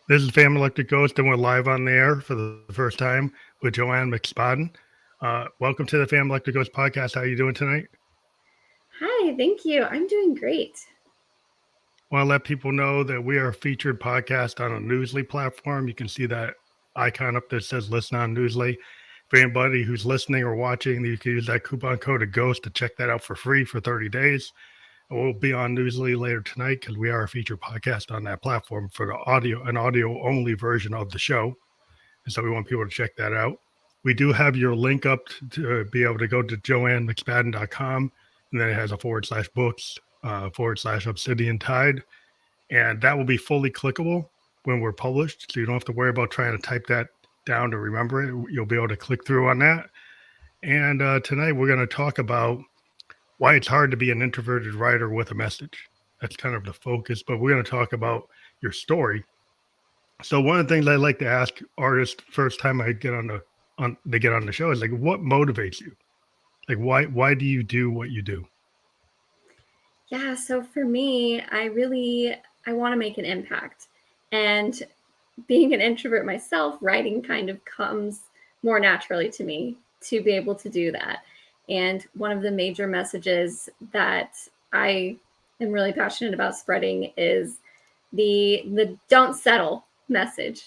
This is Family Electric Ghost, and we're live on the air for the first time with Joanna Mcspadden. Welcome to the Family Electric Ghost podcast. How are you doing tonight? Hi, thank you. I'm doing great. I want to let people know that we are a featured podcast on a Newsly platform. You can see that icon up there that says listen on Newsly. For anybody who's listening or watching, you can use that coupon code of GHOST to check that out for free for 30 days. We'll be on Newsly later tonight because we are a featured podcast on that platform for an audio only version of the show. And so we want people to check that out. We do have your link up to be able to go to joannamcspadden.com, and then it has a /books /Obsidian Tide. And that will be fully clickable when we're published. So you don't have to worry about trying to type that down to remember it. You'll be able to click through on that. And tonight we're going to talk about why it's hard to be an introverted writer with a message. That's kind of the focus, but we're going to talk about your story. So one of the things I like to ask artists first time I get on the show is like, what motivates you? Like, why do you do what you do? Yeah, so for me, I want to make an impact. And being an introvert myself, writing kind of comes more naturally to me to be able to do that. And one of the major messages that I am really passionate about spreading is the don't settle message.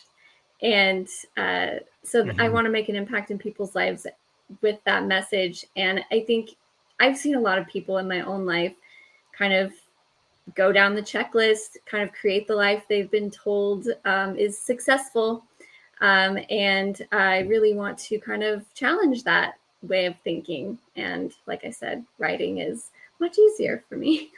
And so I want to make an impact in people's lives with that message. And I think I've seen a lot of people in my own life kind of go down the checklist, kind of create the life they've been told is successful. And I really want to kind of challenge that way of thinking. And like I said, writing is much easier for me.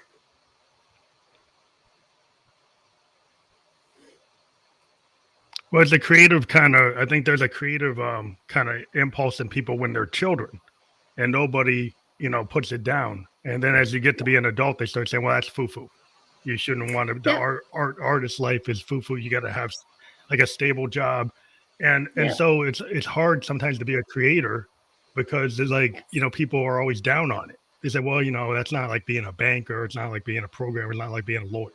Well, it's a creative kind of, I think there's a creative kind of impulse in people when they're children and nobody, puts it down. And then as you get to be an adult, they start saying, well, that's foo-foo. You shouldn't want to, the artist life is foo-foo. You got to have like a stable job. And so it's hard sometimes to be a creator because there's like, people are always down on it. They say, well, that's not like being a banker. It's not like being a programmer. It's not like being a lawyer.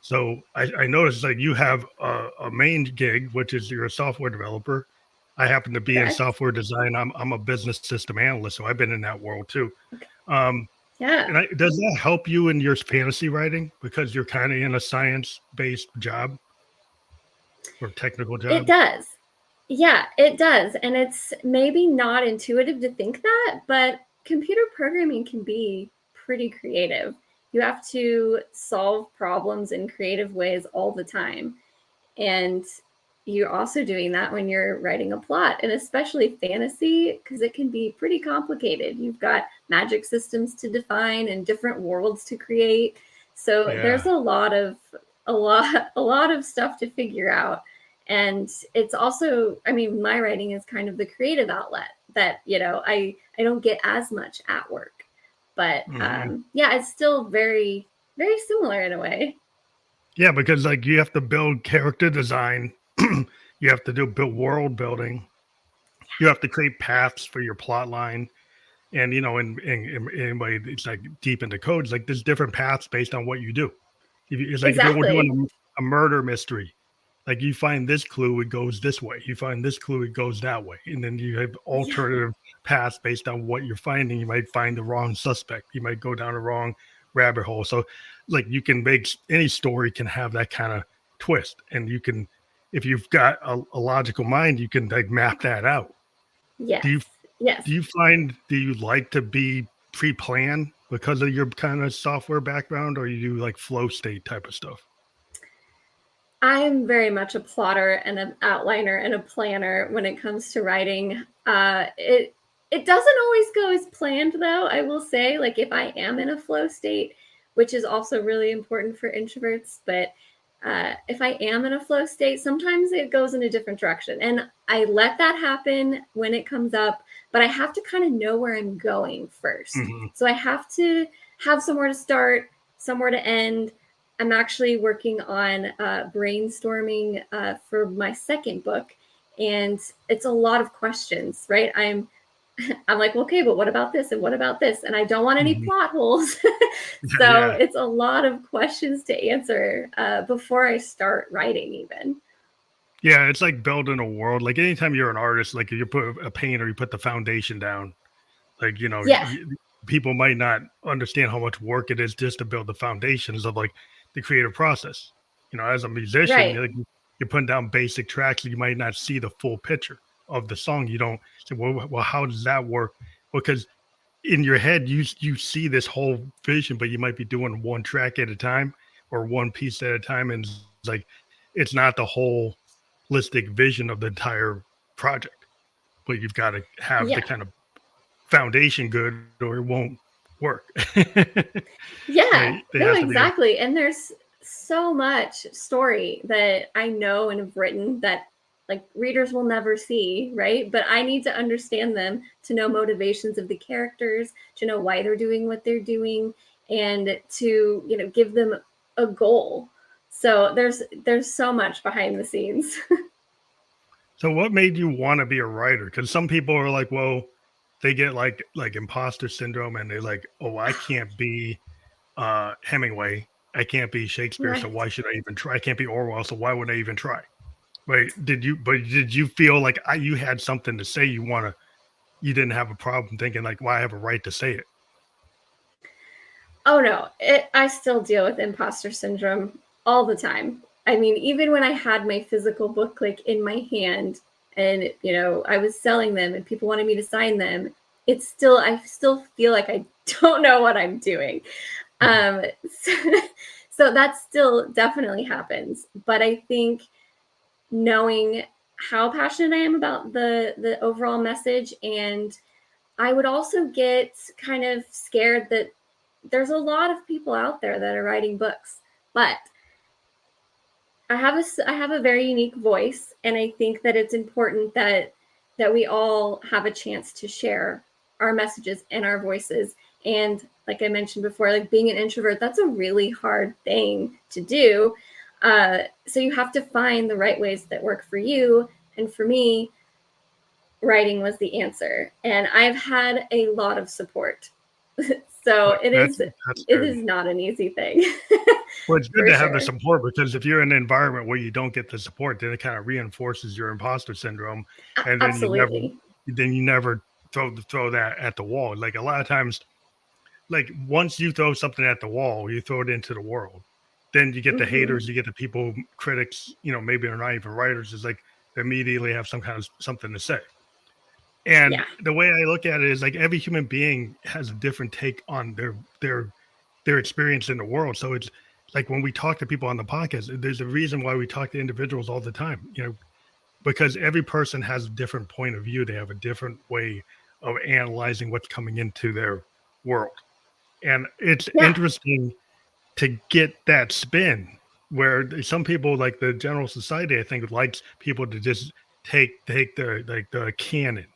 So I noticed like you have a main gig, which is you're a software developer. I happen to be in software design. I'm a business system analyst, so I've been in that world too. And does that help you in your fantasy writing because you're kind of in a science-based job or technical job? It does. Yeah, it does. And it's maybe not intuitive to think that, but computer programming can be pretty creative. You have to solve problems in creative ways all the time. And you're also doing that when you're writing a plot, and especially fantasy, because it can be pretty complicated. You've got magic systems to define and different worlds to create. So there's a lot of stuff to figure out. And it's also, I mean, my writing is kind of the creative outlet that, I don't get as much at work. But it's still very, very similar in a way. Yeah, because like you have to build character design, you have to build world building, you have to create paths for your plot line, and in anybody it's like deep into codes, like there's different paths based on what you do. It's like if you're doing a murder mystery, like you find this clue, it goes this way. You find this clue, it goes that way, and then you have alternative paths based on what you're finding. You might find the wrong suspect. You might go down a wrong rabbit hole. So like you can make any story can have that kind of twist, and you can, if you've got a logical mind, you can like map that out. Yes. Do you like to be pre-planned because of your kind of software background, or you do like flow state type of stuff? I'm very much a plotter and an outliner and a planner when it comes to writing. It doesn't always go as planned, though, I will say. Like if I am in a flow state, which is also really important for introverts, but if I am in a flow state, sometimes it goes in a different direction. And I let that happen when it comes up, but I have to kind of know where I'm going first. Mm-hmm. So I have to have somewhere to start, somewhere to end. I'm actually working on brainstorming for my second book, and it's a lot of questions, right? I'm like, okay, but what about this? And what about this? And I don't want any plot holes. So it's a lot of questions to answer before I start writing even. Yeah, it's like building a world. Like anytime you're an artist, like you put a painter, you put the foundation down. Like Yeah, people might not understand how much work it is just to build the foundations of like the creative process. As a musician, right. you're putting down basic tracks. You might not see the full picture of the song. You don't say, well, how does that work? Because in your head, you see this whole vision, but you might be doing one track at a time or one piece at a time, and it's like it's not the whole holistic vision of the entire project. But you've got to have the Yeah. kind of foundation good or it won't work. Yeah, They no, have to be. exactly. And there's so much story that I know and have written that like readers will never see, right? But I need to understand them to know motivations of the characters, to know why they're doing what they're doing, and to, give them a goal. So there's so much behind the scenes. So what made you want to be a writer? Because some people are like, well, they get like imposter syndrome and they're like, oh, I can't be Hemingway. I can't be Shakespeare, so Right. why should I even try? I can't be Orwell, so why would I even try? Right? Did you feel like you had something to say? You didn't have a problem thinking like, well, I have a right to say it. Oh no, I still deal with imposter syndrome all the time. I mean, even when I had my physical book like in my hand and I was selling them and people wanted me to sign them, I still feel like I don't know what I'm doing. So, so that still definitely happens. But I think knowing how passionate I am about the overall message, and I would also get kind of scared that there's a lot of people out there that are writing books, but I have a very unique voice, and I think that it's important that we all have a chance to share our messages and our voices. And like I mentioned before, like being an introvert, that's a really hard thing to do. So you have to find the right ways that work for you. And for me, writing was the answer. And I've had a lot of support. So But that's it good. is not an easy thing. Well, it's good For to have the sure. support because if you're in an environment where you don't get the support, then it kind of reinforces your imposter syndrome, and Absolutely. then you never throw that at the wall. Like a lot of times, like once you throw something at the wall, you throw it into the world. Then you get the Hmm. haters, you get the people, critics. Maybe they're not even writers. Is like they immediately have some kind of something to say. And Yeah. the way I look at it is like every human being has a different take on their experience in the world. So it's like when we talk to people on the podcast, there's a reason why we talk to individuals all the time, because every person has a different point of view. They have a different way of analyzing what's coming into their world. And it's Yeah. interesting to get that spin where some people like the general society, I think, likes people to just take the canon.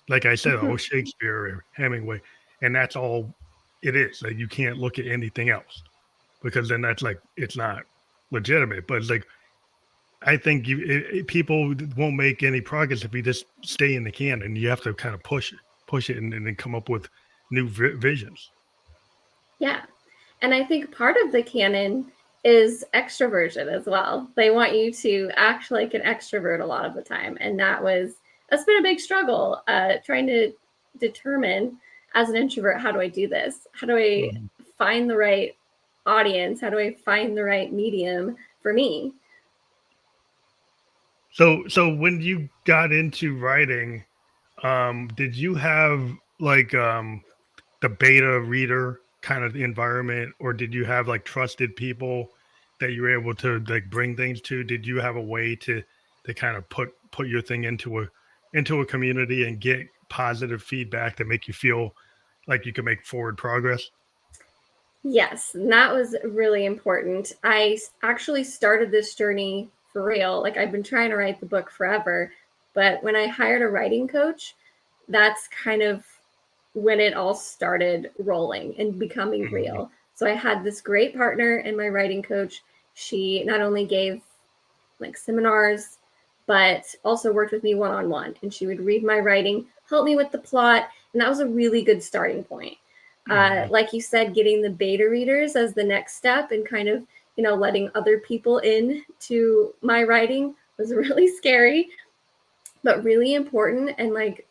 Like I said, oh, Mhm. Shakespeare or Hemingway, and that's all it is. Like you can't look at anything else because then that's like it's not legitimate. But it's like I think people won't make any progress if you just stay in the canon. You have to kind of push it, and then come up with new visions. Yeah. And I think part of the canon is extroversion as well. They want you to act like an extrovert a lot of the time. And that's been a big struggle, trying to determine as an introvert, how do I do this? How do I Mhm. find the right audience? How do I find the right medium for me? So when you got into writing, did you have like the beta reader kind of environment, or did you have like trusted people that you were able to like bring things to? Did you have a way to kind of put your thing into a community and get positive feedback that make you feel like you can make forward progress? Yes, and that was really important. Actually started this journey for real. Like I've been trying to write the book forever, but when I hired a writing coach, that's kind of when it all started rolling and becoming Mhm. real. So I had this great partner and my writing coach. She not only gave like seminars, but also worked with me one on one. And she would read my writing, help me with the plot. And that was a really good starting point. Mhm. Like you said, getting the beta readers as the next step and kind of, letting other people in to my writing was really scary, but really important and like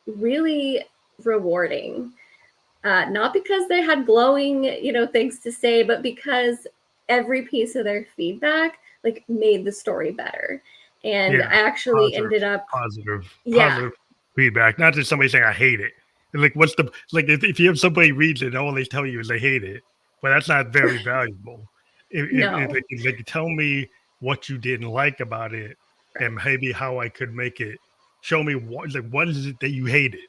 really rewarding. Not because they had glowing, things to say, but because every piece of their feedback like made the story better. And Yeah, I actually positive, ended up, yeah, positive feedback. Not just somebody saying I hate it. And like, what's the like? If you have somebody reads it, and all they tell you is they hate it, but that's not very valuable. If no, they could tell me what you didn't like about it, right, and maybe how I could make it, show me what is it that you hated.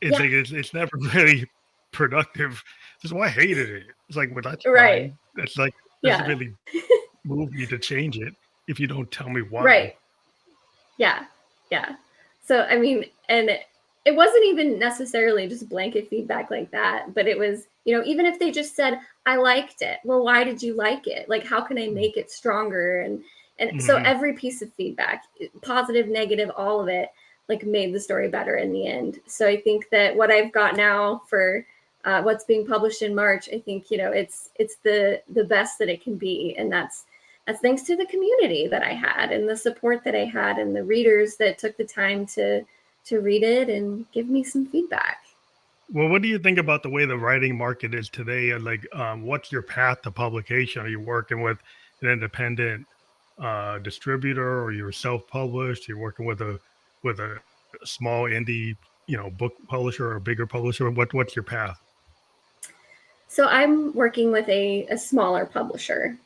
It's yeah, like it's never very productive. Just well, I hated it. It's like, well, that's right, fine. That's like doesn't yeah, really move me to change it if you don't tell me why. right. Yeah. Yeah. So, I mean, and it wasn't even necessarily just blanket feedback like that, but it was, even if they just said, I liked it. Well, why did you like it? Like, how can I make it stronger? And so Mm-hmm. every piece of feedback, positive, negative, all of it, like made the story better in the end. So I think that what I've got now for what's being published in March, I think, it's the best that it can be. And that's thanks to the community that I had and the support that I had and the readers that took the time to read it and give me some feedback. Well, what do you think about the way the writing market is today? And like, what's your path to publication? Are you working with an independent distributor, or you're self-published? You're working with a small indie, book publisher or a bigger publisher? What's your path? So I'm working with a smaller publisher,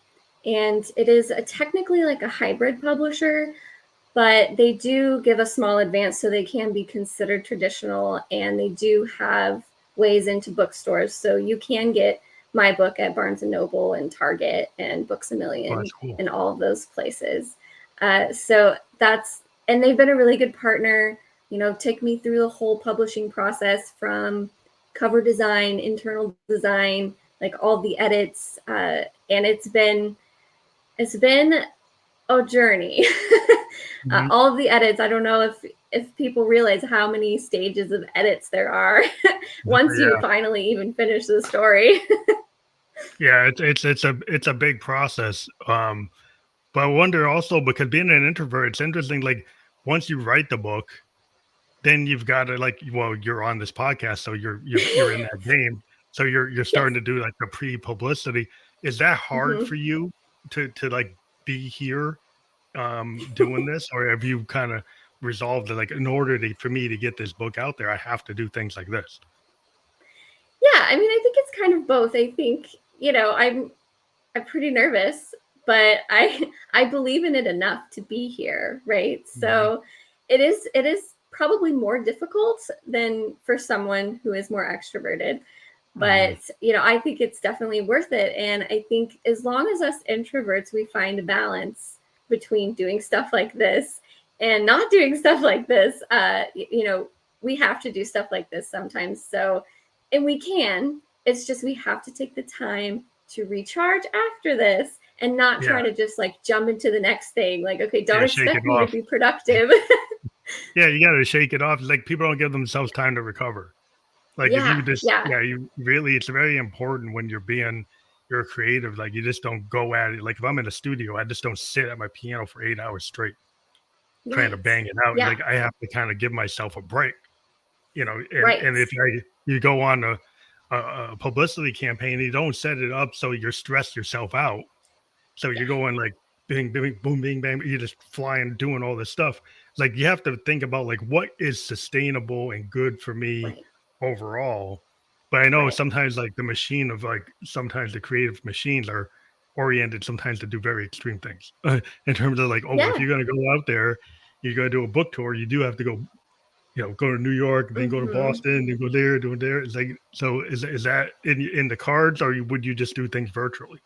and it is technically like a hybrid publisher, but they do give a small advance so they can be considered traditional, and they do have ways into bookstores. So you can get my book at Barnes and Noble and Target and Books a Oh, Million that's cool. and all of those places. So and they've been a really good partner, take me through the whole publishing process from cover design, internal design, like all the edits. And it's been a journey. Mhm. All of the edits, I don't know if people realize how many stages of edits there are once you Yeah, finally even finish the story. yeah, it's a big process. But I wonder also, because being an introvert, it's interesting. Like, once you write the book, then you've got to, like, well, you're on this podcast, so you're in that game. So you're Yes. starting to do like the pre-publicity. Is that hard Hmm. for you to like be here doing this, or have you kind of resolved that, like, in order for me to get this book out there, I have to do things like this? Yeah, I mean, I think it's kind of both. I think, I'm pretty nervous, but I believe in it enough to be here, right? Mhm. So it is probably more difficult than for someone who is more extroverted. Mhm. But I think it's definitely worth it. And I think as long as us introverts we find a balance between doing stuff like this and not doing stuff like this, we have to do stuff like this sometimes. So, and we can, it's just we have to take the time to recharge after this and not Yeah, try to just like jump into the next thing. Like, okay, don't yeah, shake it expect me to off. be productive. Yeah, you got to shake it off. Like, people don't give themselves time to recover. Like, if you Yeah, just, yeah, yeah, you really, it's very important when you're creative. Like, you just don't go at it. Like, if I'm in a studio, I just don't sit at my piano for 8 hours straight trying to right. bang it out. Yeah, Like, I have to kind of give myself a break, right, and if you go on a publicity campaign, you don't set it up so you're stressed yourself out. So yeah, you're going like bing, bing, boom, bing, bang. You're just flying, doing all this stuff. Like, you have to think about like what is sustainable and good for me right, overall. But I know right. sometimes like the machine of like sometimes the creative machines are oriented sometimes to do very extreme things in terms of like, oh, well, if Yeah. you're gonna go out there, you're gonna do a book tour, you do have to go, go to New York, then go to Hmm. Boston, then go there, do there. It's like, so is that in the cards, or would you just do things virtually?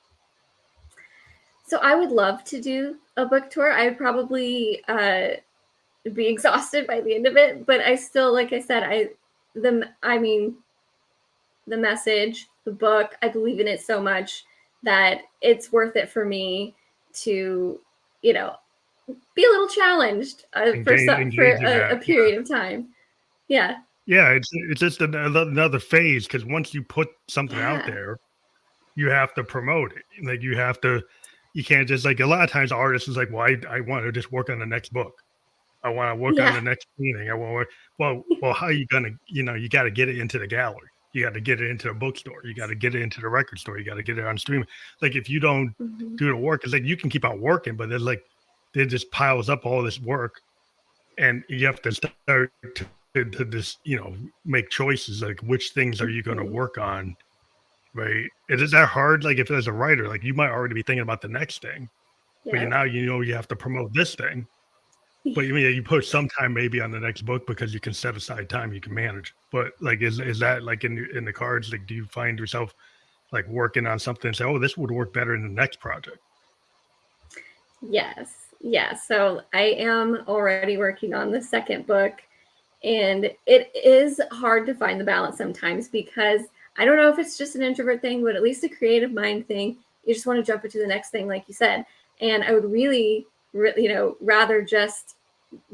So I would love to do a book tour. I would probably be exhausted by the end of it, but I still, like I said, I mean, the message, the book, I believe in it so much that it's worth it for me to, you know, be a little challenged for Engage in a that. period of time. Yeah, Yeah, it's just another phase, because once you put something out yeah, there, you have to promote it. Like, you have to. you can't just like a lot of times artists is like, well, I want to just work on the next book. I want to work on Yeah. the next painting. I want to work. Well, how are you gonna? You got to get it into the gallery. You got to get it into the bookstore. You got to get it into the record store. You got to get it on streaming. Like if you don't Hmm. do the work, it's like you can keep on working, but it's like it just piles up all this work, and you have to start to just make choices like which things are you going to Hmm. work on, right? It is that hard. Like if as a writer, like you might already be thinking about the next thing, but Yep. now you have to promote this thing. But you mean you put some time maybe on the next book because you can set aside time you can manage. But like, is that like in the cards? Like, do you find yourself like working on something and say, "Oh, this would work better in the next project"? Yes. Yes. So I am already working on the second book, and it is hard to find the balance sometimes because I don't know if it's just an introvert thing, but at least a creative mind thing. You just want to jump into the next thing, like you said. And I would really, rather just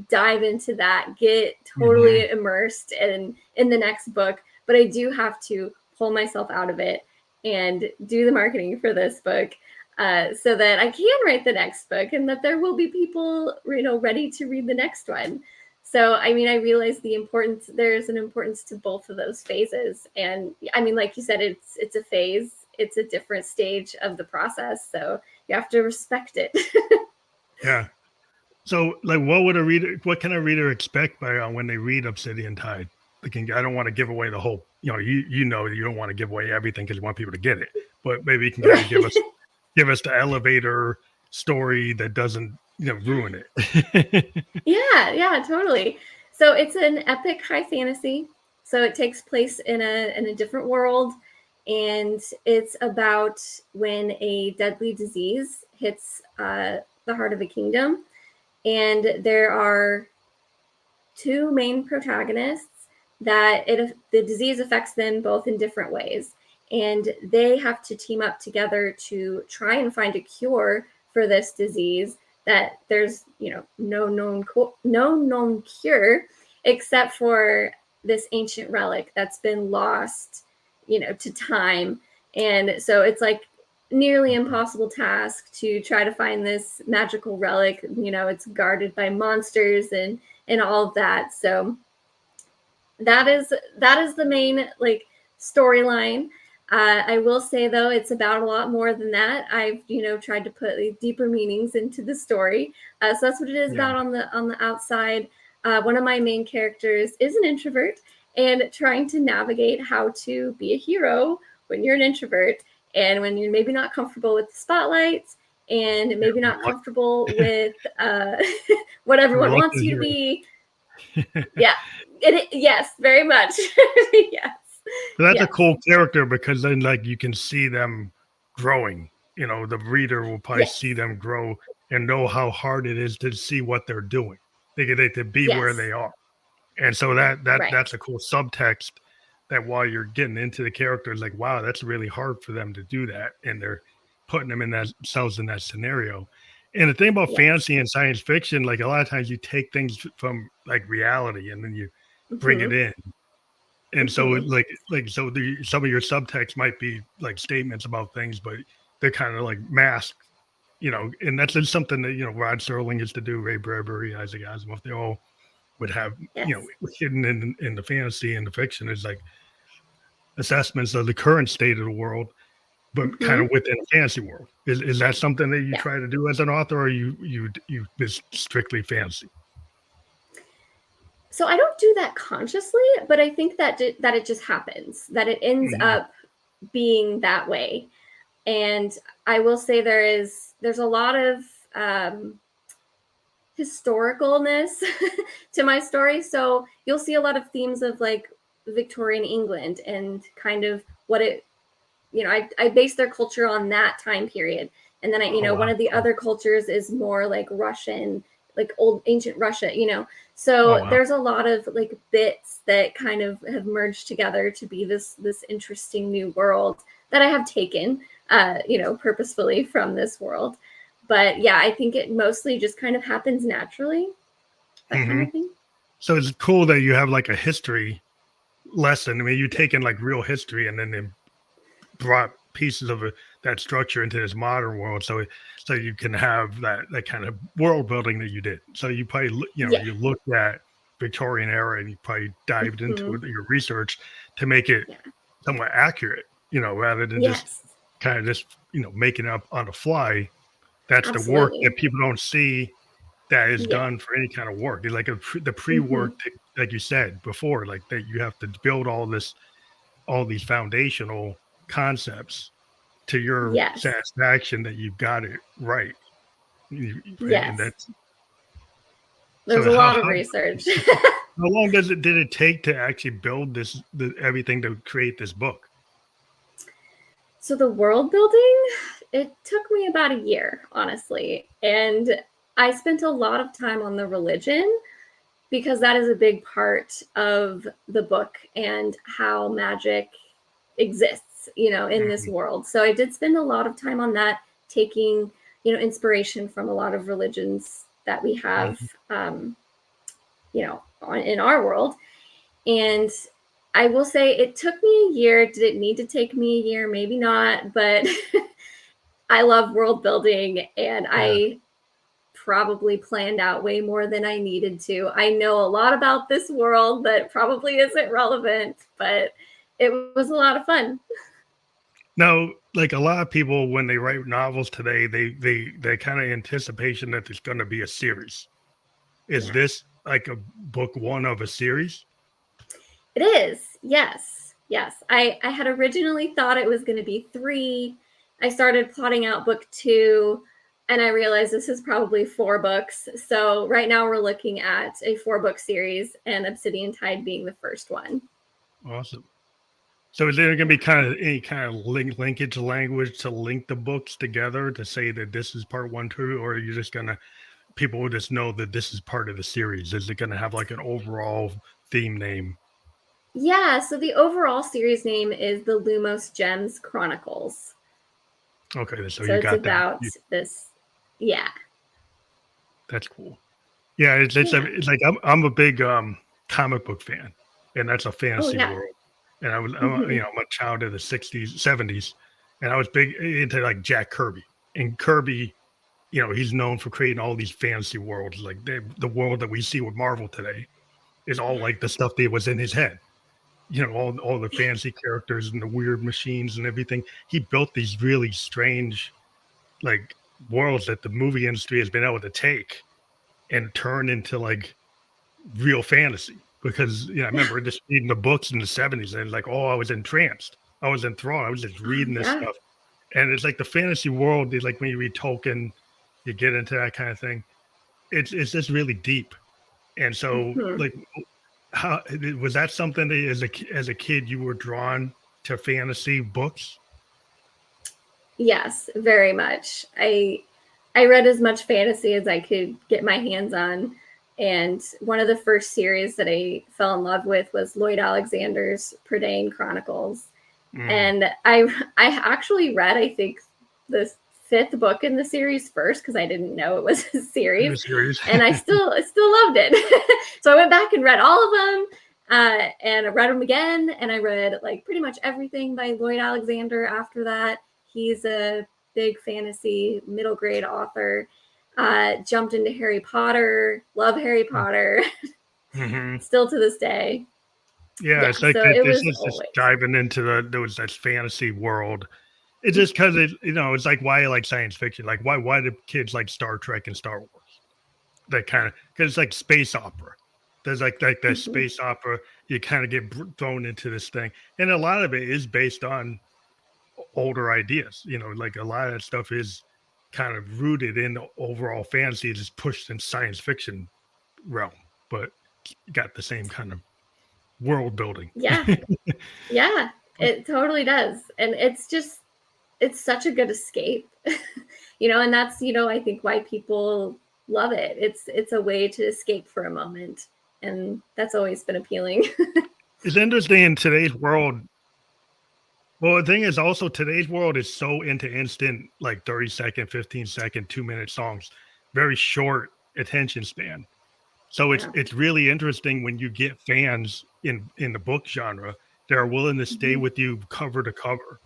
dive into that, get Hmm. totally immersed in the next book. But I do have to pull myself out of it and do the marketing for this book, so that I can write the next book and that there will be people, ready to read the next one. So, I mean, I realize there's an importance to both of those phases. And I mean, like you said, it's a phase, it's a different stage of the process. So you have to respect it. Yeah. So, like, what can a reader expect by when they read Obsidian Tide? Like, I don't want to give away the whole. You don't want to give away everything because you want people to get it. But maybe you can kind of Right. give us the elevator story that doesn't ruin it. Yeah, totally. So it's an epic high fantasy. So it takes place in a different world, and it's about when a deadly disease hits the heart of a kingdom, and there are two main protagonists that the disease affects them both in different ways, and they have to team up together to try and find a cure for this disease that there's no known cure except for this ancient relic that's been lost to time. And so it's like nearly impossible task to try to find this magical relic. It's guarded by monsters and all of that. So that is the main like storyline. I will say though, it's about a lot more than that. I've tried to put like, deeper meanings into the story. So that's what it is Yeah. about on the outside. One of my main characters is an introvert and trying to navigate how to be a hero when you're an introvert and when you're maybe not comfortable with the spotlight and maybe not Yeah. comfortable with what everyone wants Reluctant you to hero. be. Yeah. Yes, very much. Yes. But that's a Yes. cool character because then like you can see them growing. The reader will probably see Yes. them grow and know how hard it is to see what they're doing. They get to be where Yes. they are. And so that's Right. a cool subtext that while you're getting into the characters, like, wow, that's really hard for them to do that. And they're putting themselves in that scenario. And the thing about Yes. fantasy and science fiction, like a lot of times you take things from like reality and then you bring it Hmm. in. And so Hmm. so some of your subtext might be like statements about things, but they're kind of like masked, and that's just something that, Rod Serling used to do, Ray Bradbury, Isaac Asimov, they all would have, Yes. hidden in the fantasy and the fiction is like assessments of the current state of the world, but kind Hmm. of within a fantasy world. Is that something that you Yeah. try to do as an author, or you just strictly fantasy? So I don't do that consciously, but I think that it just happens, that it ends Mhm. up being that way. And I will say there's a lot of um, historicalness to my story. So you'll see a lot of themes of like Victorian England and kind of what it I base their culture on that time period. And then Oh one wow, of the cool. other cultures is more like Russian, like old ancient Russia. Oh So wow. there's a lot of like bits that kind of have merged together to be this interesting new world that I have taken, purposefully from this world. But yeah, I think it mostly just kind of happens naturally, that kind Hmm. of thing. So it's cool that you have like a history lesson. I mean, you taken like real history and then they brought pieces of it that structure into this modern world, so you can have that kind of world building that you did. So you probably Yeah. you looked at Victorian era and you probably dived into Hmm. your research to make it Yeah. somewhat accurate, rather than just Yes. kind of just making up on the fly. That's the work that Absolutely. people don't see that is Yeah. done for any kind of work. It's like the pre-work, Hmm. like you said before, like that you have to build all these foundational concepts to your Yes. satisfaction that you've got it right. Right, and Yes. that's There's so a how lot of how research. how long did it take to actually build everything to create this book? So the world building, it took me about a year, honestly. And I spent a lot of time on the religion because that is a big part of the book and how magic exists, in this Mhm, world. So I did spend a lot of time on that, taking, inspiration from a lot of religions that we have, mhm. in our world. And I will say it took me a year. Did it need to take me a year? Maybe not, but I love world building and Yeah. I probably planned out way more than I needed to. I know a lot about this world that probably isn't relevant, but it was a lot of fun. Now, like a lot of people when they write novels today, they kind of anticipation that there's going to be a series. Is Yeah, this like a book one of a series? it is. Yes. Yes. I had originally thought it was going to be three. I started plotting out book two, and I realized this is probably four books. So right now we're looking at a four-book series, and Obsidian Tide being the first one. Awesome. So is there going to Yeah. be kind of any kind of linkage language to link the books together to say that this is part one, two, or are you just going to people will just know that this is part of the series? Is it going to have like an overall theme name? Yeah, so the overall series name is the Lumos Gems Chronicles. Okay, so So you it's got that. about this. Yeah. That's cool. Yeah, Yeah. it's like I'm a big comic book fan, and that's a Oh, fantasy yeah. world. And Hmm. I'm a child of the '60s, '70s, and I was big into like Jack Kirby. And Kirby, he's known for creating all these fantasy worlds, like the world that we see with Marvel today is all Yeah. like the stuff that was in his head. All the fancy characters and the weird machines and everything. He built these really strange like worlds that the movie industry has been able to take and turn into like real fantasy. Because I remember just reading the books in the '70s and like, oh, I was entranced. I was enthralled. I was just Oh, reading this yeah. stuff. And it's like the fantasy world is like when you read Tolkien, you get into that kind of thing. It's just really deep. And so Hmm. like how was that something that as a kid you were drawn to fantasy books? Yes, very much. I read as much fantasy as I could get my hands on. And one of the first series that I fell in love with was Lloyd Alexander's Prydain Chronicles. Mm, And I actually read, I think, the fifth book in the series first because I didn't know it was a in series, the series. and I still loved it. So I went back and read all of them, and I read them again, and I read like pretty much everything by Lloyd Alexander after that. He's a big fantasy middle grade author. Jumped into Harry Potter, love Harry Potter, Hmm. still to this day. Yeah, Yeah, it's like so it this was is just always. diving into those that fantasy world. It's just because it's like why I like science fiction. Like why do kids like Star Trek and Star Wars? That kind of because it's like space opera. There's like that Mhm. space opera. You kind of get thrown into this thing, and a lot of it is based on older ideas. Like a lot of that stuff is kind of rooted in the overall fantasy, just pushed in science fiction realm, but got the same kind of world building. Yeah, yeah, it totally does. And it's such a good escape. And that's, I think why people love it. It's a way to escape for a moment. And that's always been appealing. It's interesting in today's world. Well, the thing is also today's world is so into instant, like 30-second, 15-second, 2-minute songs, very short attention span. So it's Yeah. it's really interesting when you get fans in the book genre that are willing to stay Mhm. with you cover to cover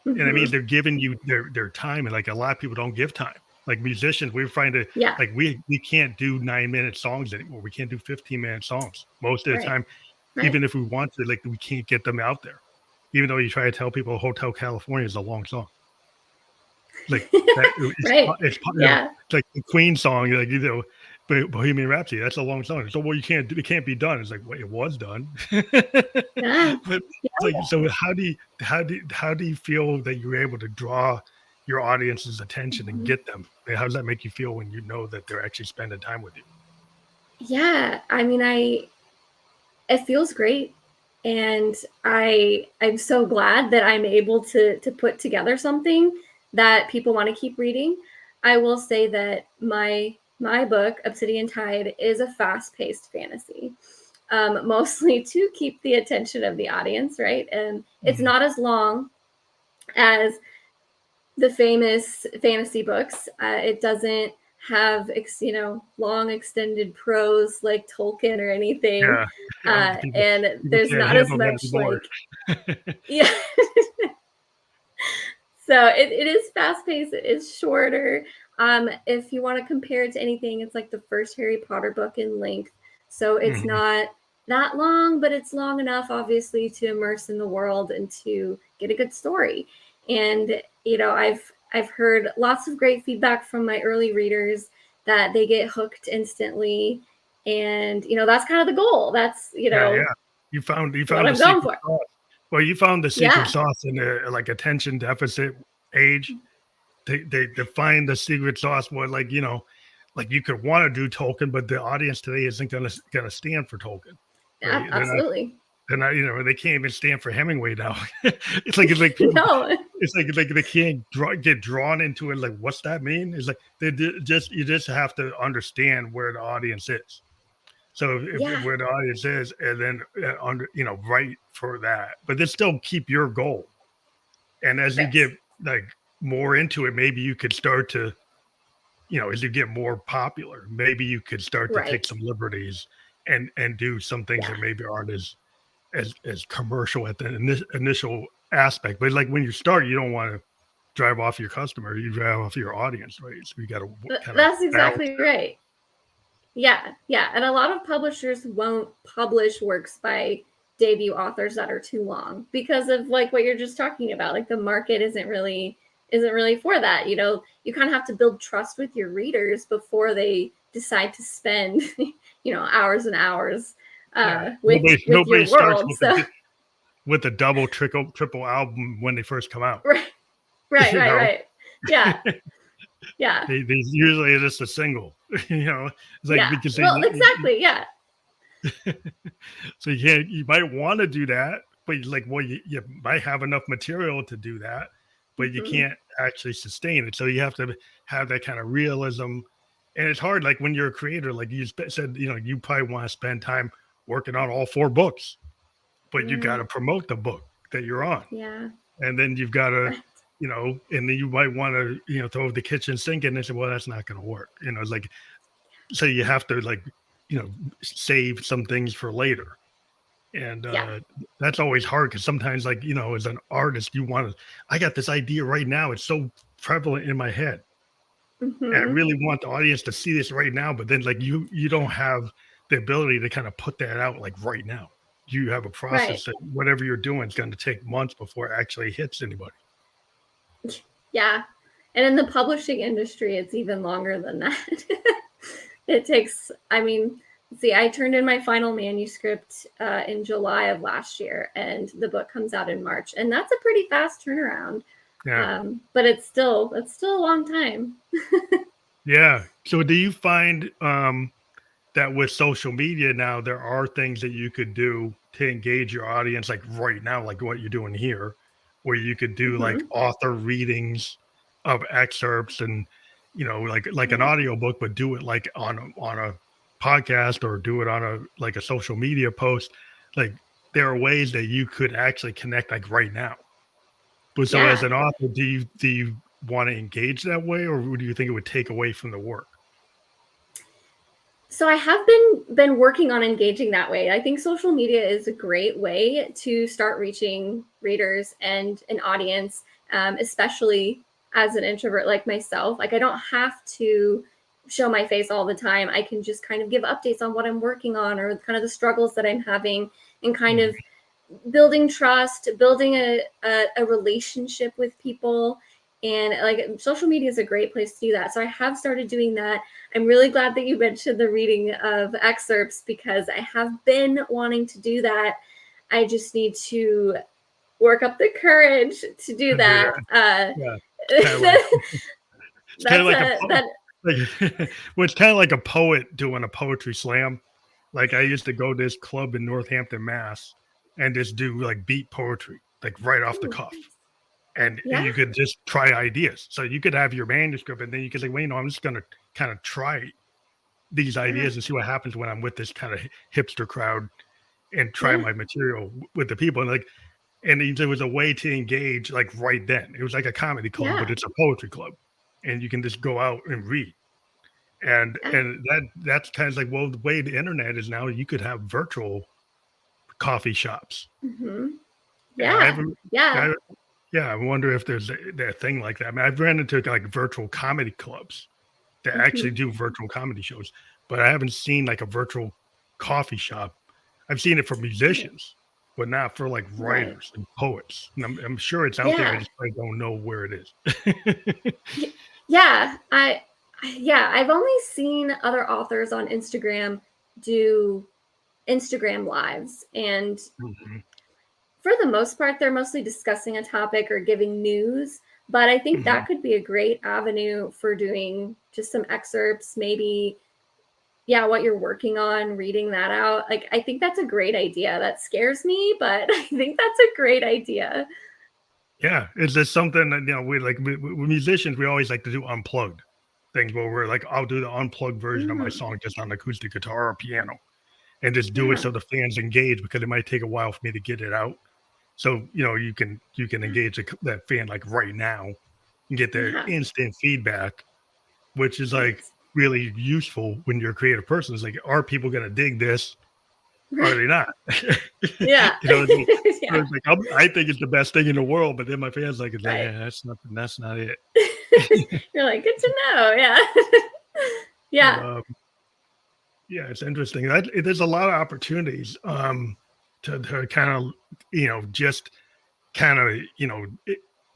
And I mean, Hmm. they're giving you their time, and like a lot of people don't give time. Like musicians, we're trying to Yeah, like we can't do 9-minute songs anymore. We can't do 15-minute songs most of the right, time. right. Even if we want to, like we can't get them out there. Even though you try to tell people Hotel California is a long song, like that Right. Yeah. it's like the Queen song, like Bohemian Rhapsody. That's a long song. So well, you can't it can't be done. It's like well, it was done, Yeah. but it's Yeah. like so. How do you feel that you're able to draw your audience's attention and Mhm. get them? And how does that make you feel when you know that they're actually spending time with you? Yeah. I mean, it feels great. And I'm so glad that I'm able to put together something that people want to keep reading. I will say that my book, Obsidian Tide, is a fast-paced fantasy. Mostly to keep the attention of the audience, right? And it's Mhm. not as long as the famous fantasy books. It doesn't have long extended prose like Tolkien or anything, Yeah, yeah. and People there's can't not as handle that much anymore. like yeah. So it is fast paced. It is shorter. If you want to compare it to anything, it's like the first Harry Potter book in length. So it's Mhm. not that long, but it's long enough, obviously, to immerse in the world and to get a good story. And I've heard lots of great feedback from my early readers that they get hooked instantly, and that's kind of the goal. That's Yeah, yeah. You what found the I'm going secret for. sauce. Well, you found the secret Yeah, sauce in a like attention deficit age. They define the secret sauce more like, like you could want to do Tolkien, but the audience today isn't gonna stand for Tolkien. Right? absolutely. They're not, they can't even stand for Hemingway now. It's like people No. it's like they can't get drawn into it. Like, what's that mean? It's like just you just have to understand where the audience is. So if Yeah. where the audience is, and then write for that, but then still keep your goal. And as you Right. get like more into it, maybe you could start to, as you get more popular, maybe you could start to take Right. some liberties and do some things Yeah. that maybe aren't as commercial at the initial aspect. But like when you start, you don't want to drive off your customer, you drive off your audience, right? So you got to kind of That's balance exactly right. Yeah. Yeah. And a lot of publishers won't publish works by debut authors that are too long because of like what you're just talking about. Like the market isn't really for that. You kind of have to build trust with your readers before they decide to spend, hours and hours yeah. with Nobody your starts world. So with a double triple album when they first come out. right, right, you right, know, right. Yeah. Yeah. they usually just a single. It's like Yeah. because Well, exactly. Yeah. so you might want to do that, but like, well, you might have enough material to do that, but you Hmm. can't actually sustain it. So you have to have that kind of realism, and it's hard. Like when you're a creator, like you said, you probably want to spend time working on all 4 books, but you got Yeah. to promote the book that you're on, Yeah. and then you've got to. Right. And then you might want to, throw the kitchen sink in and say, well, that's not going to work. It's like, so you have to like, save some things for later. And Yeah. that's always hard because sometimes, like, as an artist, I got this idea right now. It's so prevalent in my head. And I Hmm. really want the audience to see this right now. But then, like, you don't have the ability to kind of put that out like right now. You have a process Right. that whatever you're doing is going to take months before it actually hits anybody. Yeah. And in the publishing industry, it's even longer than that. It takes, I mean, see, I turned in my final manuscript in July of last year, and the book comes out in March. And that's a pretty fast turnaround. Yeah. But it's still a long time. Yeah. So do you find that with social media now, there are things that you could do to engage your audience, like right now, like what you're doing here, where you could do like Hmm. author readings of excerpts and, like an Yeah. audiobook, but do it like on a podcast or do it on like a social media post. Like there are ways that you could actually connect like right now. But so as Yeah. an author, do you want to engage that way, or do you think it would take away from the work? So I have been working on engaging that way. I think social media is a great way to start reaching readers and an audience, especially as an introvert like myself. Like I don't have to show my face all the time. I can just kind of give updates on what I'm working on or kind of the struggles that I'm having, and kind Mhm. of building trust, building a relationship with people. And like social media is a great place to do that. So I have started doing that. I'm really glad that you mentioned the reading of excerpts because I have been wanting to do that. I just need to work up the courage to do To do that. that. Yeah. It's kind of like it's kind of That's like a a po that like well, it's kind of like a poet doing a poetry slam. Like I used to go to this club in Northampton, Mass, and just do like beat poetry, like right off the ooh, cuff. nice. And Yeah, you could just try ideas. So you could have your manuscript, and then you could say, well, I'm just gonna kind of try these yeah, ideas and see what happens when I'm with this kind of hipster crowd and try yeah, my material with the people. And like, and there was a way to engage like right then. It was like a comedy club, but yeah, it's a poetry club, and you can just go out and read. yeah. And that's kind of like, well, the way the internet is now, you could have virtual coffee shops. Hmm. And I Yeah, haven't, yeah. I, yeah, I wonder if there's that thing like that. I mean, I've ran into like virtual comedy clubs that actually Hmm. do virtual comedy shows, but I haven't seen like a virtual coffee shop. I've seen it for Right, musicians, but not for like right. writers and poets. And I'm sure it's out there. I Yeah. just probably don't know where it is. Yeah, yeah, I've only seen other authors on Instagram do Instagram lives, and Mhm, for the most part, they're mostly discussing a topic or giving news. But I think mhm. that could be a great avenue for doing just some excerpts, maybe, yeah, what you're working on, reading that out. Like, I think that's a great idea. That scares me, but I think that's a great idea. Yeah, it's just something that we like. With musicians, we always like to do unplugged things where we're like, I'll do the unplugged version of my Mm, song just on acoustic guitar or piano, and just do it yeah, so the fans engage because it might take a while for me to get it out. So you can yeah, engage that fan like right now and get their yeah, instant feedback, which is right, like really useful when you're a creative person. It's like, are people going to dig this? Are right. they not? Yeah, It's like, so yeah, it's like I think it's the best thing in the world, but then my fans like, right. yeah, that's nothing. That's not it. You're like, good to know. Yeah. But Yeah. yeah, it's interesting. There's a lot of opportunities to kind of just kind of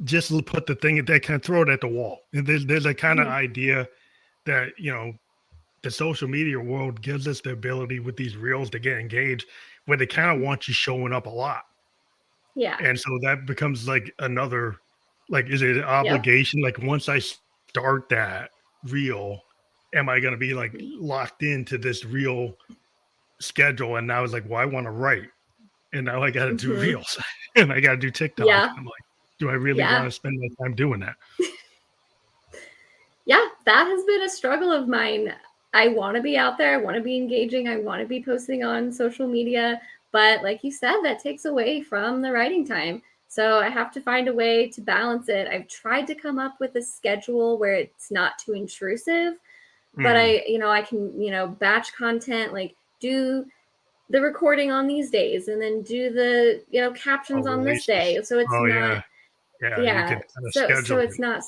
just put the thing they kind of throw it at the wall. And there's a kind of Mhm. idea that the social media world gives us the ability with these reels to get engaged, where they kind of want you showing up a lot, Yeah. and so that becomes like another, like, is it an Yep. obligation? Like once I start that reel, am I going to be like Mhm. locked into this real schedule? And now it's like, well, I want to write, and now I got to do Mhm. reels, and I got to do TikTok. Yeah. I'm like, do I really want Yeah. to spend my time doing that? Yeah. That has been a struggle of mine. I want to be out there. I want to be engaging. I want to be posting on social media. But like you said, that takes away from the writing time. So I have to find a way to balance it. I've tried to come up with a schedule where it's not too intrusive, but Mm, I can, batch content, like do the recording on these days and then do the oh, captions on this releases. day, so it's Oh not, yeah, yeah. You yeah, could kind of so schedule it's it. not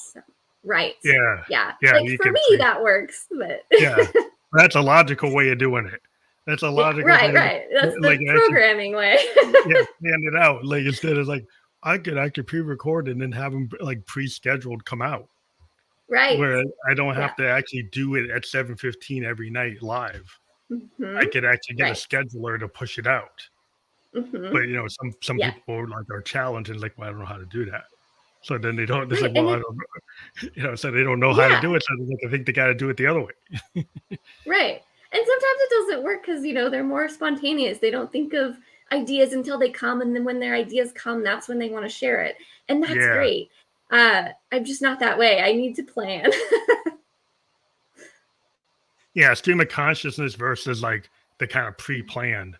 right. Yeah, Yeah, yeah. like You for can me that works, but Yeah, that's a logical way of doing it. That's a yeah, logical right, thing, right, that's like, the actually, programming way. yeah, plan it out, like, instead of, like, I could actually pre-record and then have them, like, pre-scheduled come out, Right. where I don't Yeah. have to actually do it at 7:15 every night live. I Hmm. could actually get a Right. scheduler to push it out, but, Hmm. some Yeah. people, like, are challenged and, like, "Well, I don't know how to do that." So then they don't it's Right, like, and "Well, I it don't know," so they don't know how to yeah. do it, so they like, I think they gotta do it the other way. Right. And sometimes it doesn't work because, they're more spontaneous. They don't think of ideas until they come. And then when their ideas come, that's when they want to share it. And that's Yeah. great. I'm just not that way. I need to plan. Yeah, stream of consciousness versus, like, the kinda pre-planned.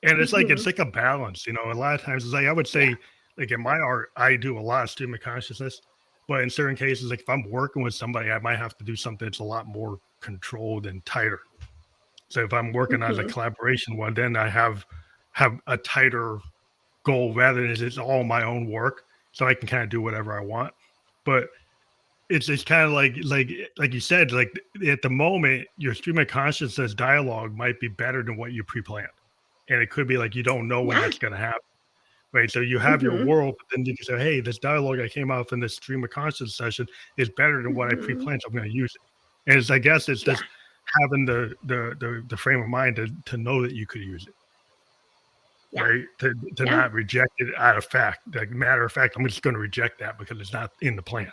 And it's Hmm. like a balance, a lot of times it's like I would Yeah. say, like in my art, I do a lot of stream of consciousness, but in certain cases, like if I'm working with somebody, I might have to do something that's a lot more controlled and tighter. So if I'm working on the Hmm. collaboration one, then I have a tighter goal rather than it's all my own work, so I can kind of do whatever I want. But it's kind of like you said, like at the moment, your stream of consciousness dialogue might be better than what you pre-planned, and it could be like you don't know when Yeah. that's going to happen. Right. So you have your Hmm. world, but then you can say, hey, this dialogue I came out in this stream of conscious session is better than what I Hmm. pre-planned. So I'm going to use it. And I guess it's Yeah. just having the frame of mind to know that you could use it, Yeah. right? To Yeah. not reject it out of fact. Like matter of fact, I'm just going to reject that because it's not in the plan.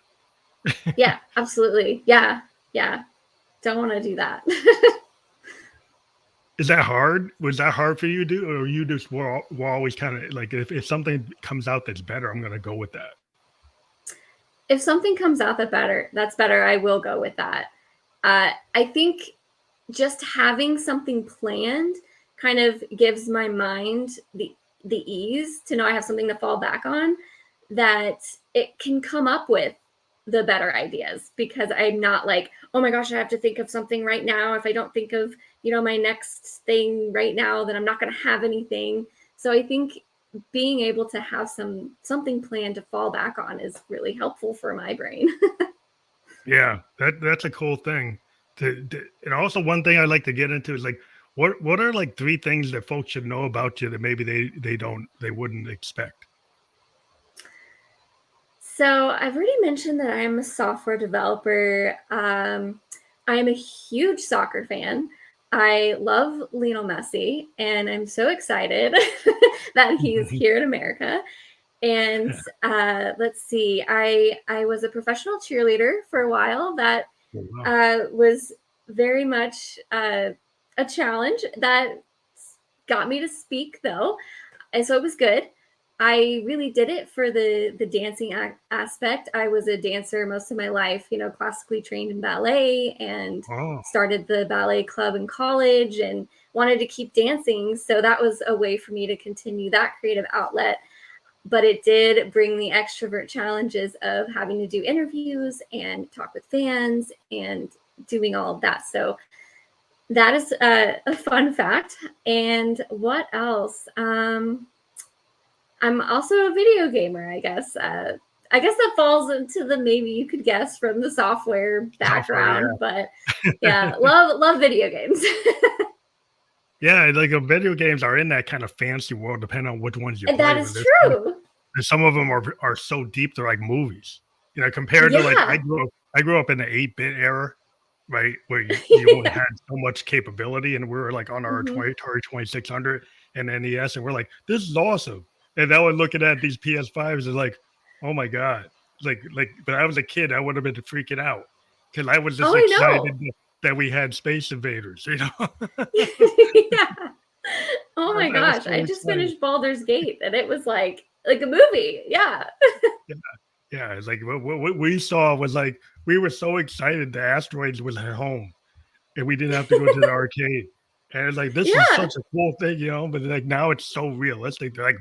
Yeah. Absolutely. Yeah. Yeah. Don't want to do that. Is that hard? Was that hard for you to do? Or you just were always kind of like, if something comes out that's better, I'm going to go with that. If something comes out that's better, I will go with that. I think just having something planned kind of gives my mind the ease to know I have something to fall back on, that it can come up with the better ideas, because I'm not like, oh my gosh, I have to think of something right now. If I don't think of, my next thing right now, then I'm not going to have anything. So I think being able to have something planned to fall back on is really helpful for my brain. Yeah, that's a cool thing. And also one thing I like to get into is like what are like three things that folks should know about you that maybe they wouldn't expect. So I've already mentioned that I'm a software developer. I'm a huge soccer fan. I love Lionel Messi, and I'm so excited that he's here in America. And let's see, I was a professional cheerleader for a while. That Oh, wow. was very much a challenge that got me to speak, though, and so it was good. I really did it for the dancing aspect. I was a dancer most of my life, classically trained in ballet, and Oh, started the ballet club in college and wanted to keep dancing. So that was a way for me to continue that creative outlet. But it did bring the extrovert challenges of having to do interviews and talk with fans and doing all of that. So that is a fun fact. And what else? I'm also a video gamer, I guess. I guess that falls into the maybe you could guess from the software software, background, but yeah. yeah, love video games. Yeah, like video games are in that kind of fancy world depending on which ones you And that play, but is true. there's some of them are so deep they're like movies. Compared to like Yeah. I grew up in the 8-bit era, right? Where you only Yeah. had so much capability, and we were like on our Hmm. Atari 2600 and NES, and we're like, this is awesome. And now we're looking at these PS5s and like, oh my God. But I was a kid, I would have been freaking out because I was just Oh, I excited know. that we had Space Invaders. Yeah. Oh my I was gosh, so I just excited. finished Baldur's Gate, and it was like a movie. Yeah. Yeah, yeah. It's like what we saw was like we were so excited the asteroids was at home and we didn't have to go to the arcade. And it's like this is Yeah. such a cool thing. But like now it's so realistic. They're like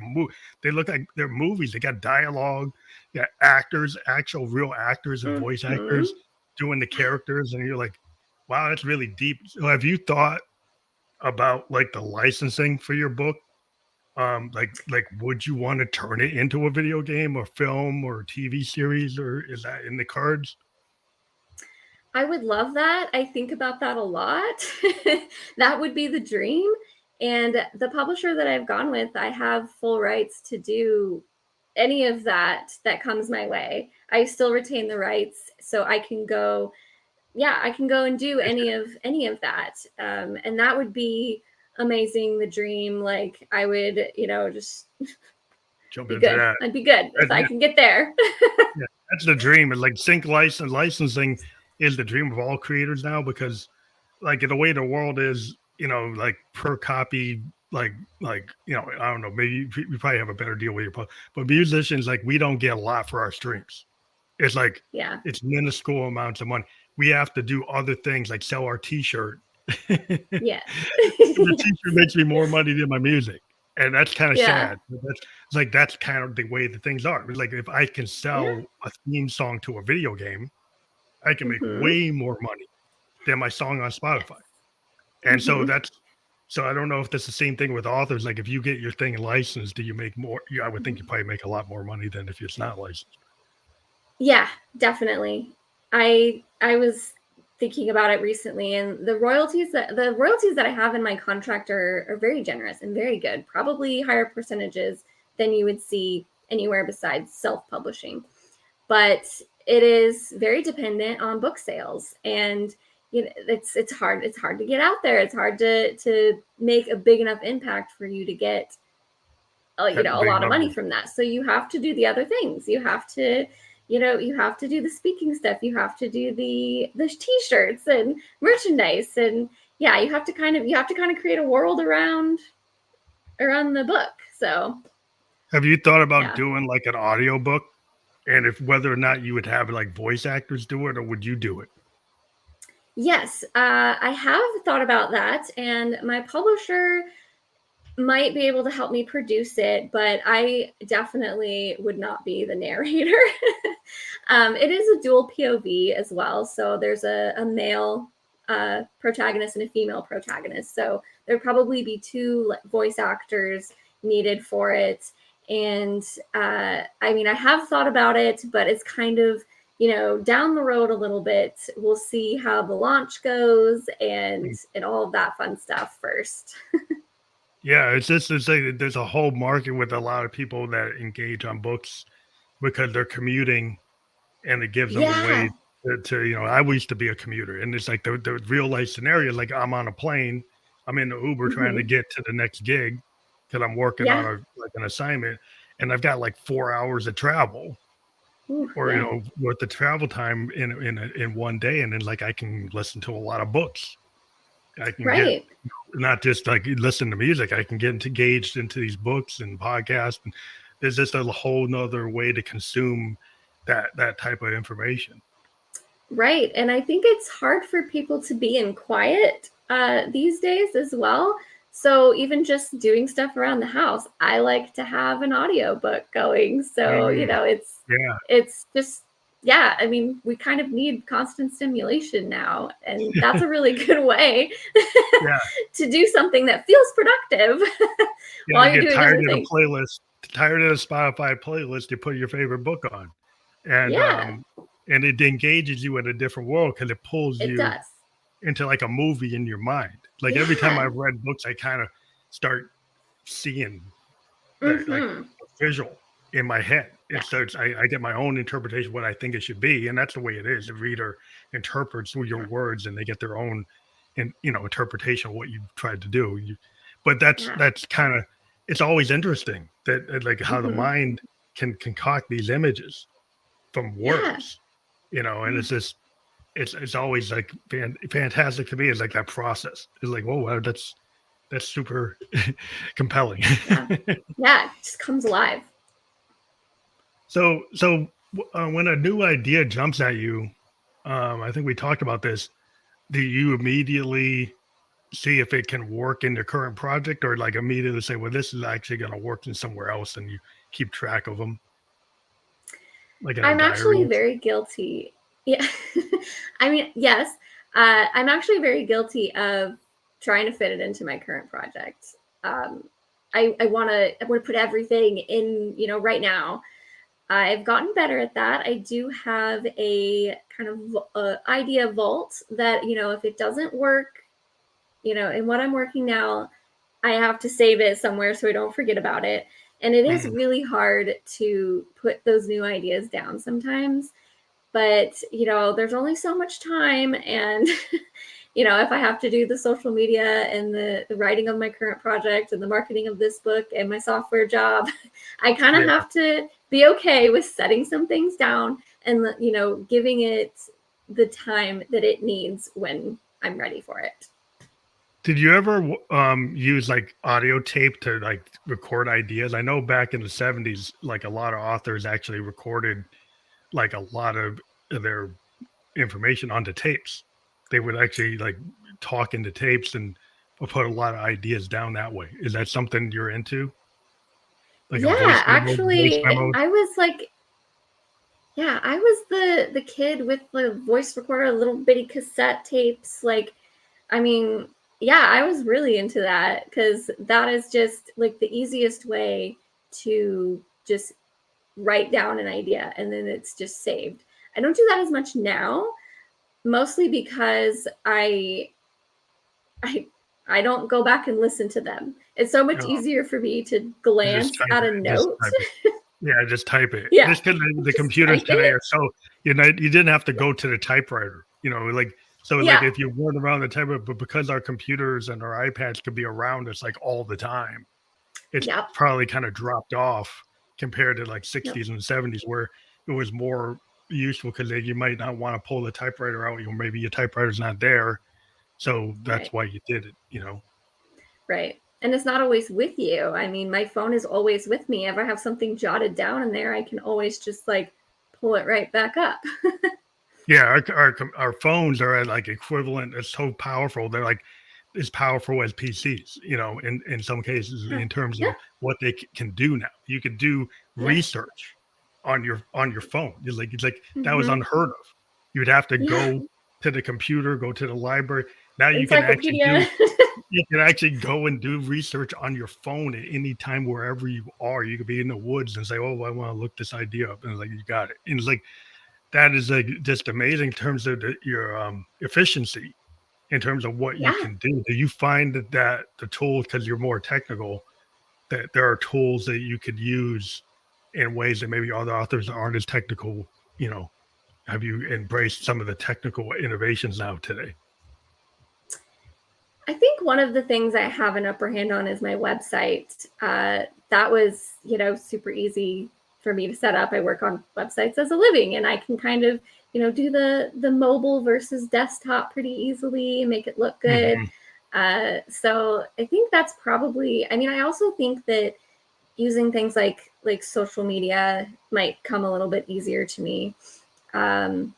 they look like they're movies. They got dialogue, got actors, actual real actors and voice Hmm. actors doing the characters, and you're like, wow, that's really deep. So have you thought about like the licensing for your book? Like would you want to turn it into a video game or film or TV series, or is that in the cards? I would love that. I think about that a lot. That would be the dream. And the publisher that I've gone with, I have full rights to do any of that comes my way. I still retain the rights, so I can go, yeah, I can go and do any of that. And that would be amazing, the dream. Like, I would, just Jump be into good. that. I'd be good if I Yeah, can get there. yeah, that's the dream. And like licensing is the dream of all creators now because like the way the world is, like per copy, I don't know, maybe you probably have a better deal with but musicians, like we don't get a lot for our streams. It's like Yeah. it's minuscule amounts of money. We have to do other things like sell our t-shirt. The Yeah. t-shirt makes me more money than my music. And that's kind of Yeah. sad. But that's kind of the way that things are. It's like if I can Yeah. sell a theme song to a video game, I can make Hmm. way more money than my song on Spotify. And so Hmm. that's so I don't know if that's the same thing with authors. Like if you get your thing licensed, do you make more? Yeah, I would think you probably make a lot more money than if it's not licensed. Yeah, definitely. I was thinking about it recently, and the royalties that I have in my contract are very generous and very good, probably higher percentages than you would see anywhere besides self-publishing. But it is very dependent on book sales, and it's hard to get out there. It's hard to make a big enough impact for you to get a Big lot of money numbers. from that. So you have to do the other things. You have to do the speaking stuff. You have to do the t-shirts and merchandise, and yeah, you have to kind of create a world around the book. So Have you thought about yeah. doing like an audiobook? And if whether or not you would have like voice actors do it, or would you do it? Yes, I have thought about that, and my publisher might be able to help me produce it, but I definitely would not be the narrator. It is a dual POV as well. So there's a male protagonist and a female protagonist. So there'd probably be two voice actors needed for it. And I mean, I have thought about it, but it's kind of, down the road a little bit. We'll see how the launch goes and all of that fun stuff first. Yeah, it's just to say that there's a whole market with a lot of people that engage on books because they're commuting and it gives them a way Yeah. I used to be a commuter, and it's like the real life scenario is like I'm on a plane, I'm in the Uber trying to Hmm. get to the next gig because I'm working on Yeah. an assignment, and I've got like 4 hours of travel Ooh, or yeah. with the travel time in one day, and then like I can listen to a lot of books. I can get Right. not just like listen to music. I can get engaged into these books and podcasts, and there's just a whole nother way to consume that type of information. Right. And I think it's hard for people to be in quiet these days as well. So even just doing stuff around the house, I like to have an audiobook going. So, Mm, yeah, it's just yeah, I mean, we kind of need constant stimulation now, and that's a really good way yeah, to do something that feels productive yeah. while You you're get doing tired other of the things. playlist, tired of the Spotify playlist. You put your favorite book on, and Yeah, um, and it engages you in a different world because it pulls it you does. into like a movie in your mind. Like every time Yeah. I've read books, I kind of start seeing that like Mhm. visual in my head. Yeah. It starts. I get my own interpretation of what I think it should be, and that's the way it is. The reader interprets through your Yeah. words, and they get their own, and interpretation of what you've tried to do. But Yeah. that's kind of it's always interesting that like how the Mhm. mind can concoct these images from Yeah. words, and Yeah. it's always like fantastic to me. Is like that process. It's like, whoa, wow, that's super compelling. Yeah. Yeah, it just comes alive. So when a new idea jumps at you, I think we talked about this. Do you immediately see if it can work in the current project, or like immediately say, "Well, this is actually going to work in somewhere else," and you keep track of them, like in a I'm diary? actually very guilty. Yeah. I mean, yes, I'm actually very guilty of trying to fit it into my current project. Um, I want to put everything in, right now. I've gotten better at that. I do have a kind of idea vault that, if it doesn't work, in what I'm working now, I have to save it somewhere so I don't forget about it. And it is Mm. really hard to put those new ideas down sometimes. But, there's only so much time. And, if I have to do the social media and the writing of my current project and the marketing of this book and my software job, I kind of Yeah. have to be okay with setting some things down and, giving it the time that it needs when I'm ready for it. Did you ever use like audio tape to like record ideas? I know back in the 70s, like a lot of authors actually recorded like a lot of their information onto tapes. They would actually like talk into tapes and put a lot of ideas down that way. Is that something you're into? Like a Yeah, voice actually, memo? I was like, yeah, I was the kid with the voice recorder, little bitty cassette tapes. Like, I mean, yeah, I was really into that because that is just like the easiest way to just write down an idea and then it's just saved. I don't do that as much now, mostly because I I don't go back and listen to them. It's so much You know, easier for me to you just glance type at a it. Just note. type it. Yeah, just type it. Yeah, Just because the just computers type today it. are so, you didn't have to go to the typewriter. Like so, like Yeah, if you weren't around the typewriter, but because our computers and our iPads could be around us like all the time, it's yep, probably kind of dropped off compared to like yep, 60s and 70s where it was more useful because you might not want to pull the typewriter out. Maybe your typewriter's not there, so right, that's why you did it. right. And it's not always with you. I mean, my phone is always with me. If I have something jotted down in there, I can always just like pull it right back up. Yeah, our phones are at like equivalent. It's so powerful. They're like as powerful as PCs. In some cases, Yeah, in terms yeah, of what they can do now. You could do yeah. research on your phone. It's like that was Mm-hmm. unheard of. You'd have to Yeah, go to the computer, go to the library. Now encyclopedia. you can actually go and do research on your phone at any time wherever you are. You could be in the woods and say, "Oh, I want to look this idea up," and it's like you got it. And it's like that is like just amazing in terms of your efficiency in terms of what you Yeah. can do. Do you find that the tools, because you're more technical, that there are tools that you could use in ways that maybe other authors aren't as technical? You know, have you embraced some of the technical innovations now today? I think one of the things I have an upper hand on is my website. That was, super easy for me to set up. I work on websites as a living, and I can kind of, do the mobile versus desktop pretty easily, make it look good. Hmm. So I think that's probably. I mean, I also think that using things like social media might come a little bit easier to me, and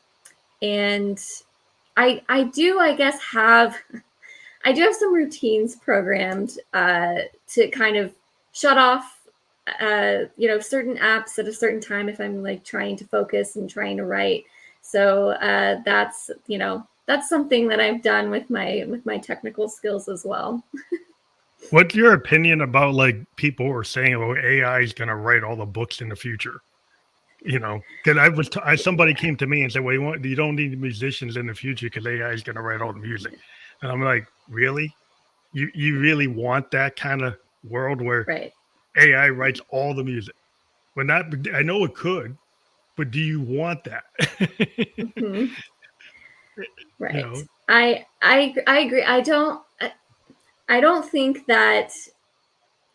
I do, I guess, have I do have some routines programmed to kind of shut off, certain apps at a certain time if I'm like trying to focus and trying to write. So that's something that I've done with my technical skills as well. What's your opinion about like people who are saying, "Oh, AI is going to write all the books in the future"? Because somebody came to me and said, "Well, you don't need musicians in the future because AI is going to write all the music," and I'm like, "Really? You really want that kind of world where Right. AI writes all the music? But not. I know it could, but do you want that? Hmm. you Right. know? I agree. I don't think that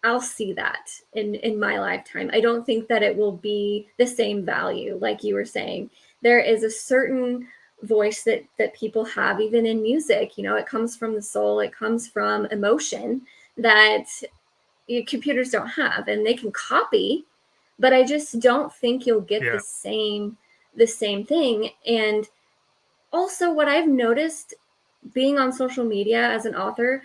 I'll see that in my lifetime. I don't think that it will be the same value, like you were saying. There is a certain voice that people have, even in music. It comes from the soul. It comes from emotion that computers don't have, and they can copy. But I just don't think you'll get Yeah. the same thing. And also, what I've noticed being on social media as an author,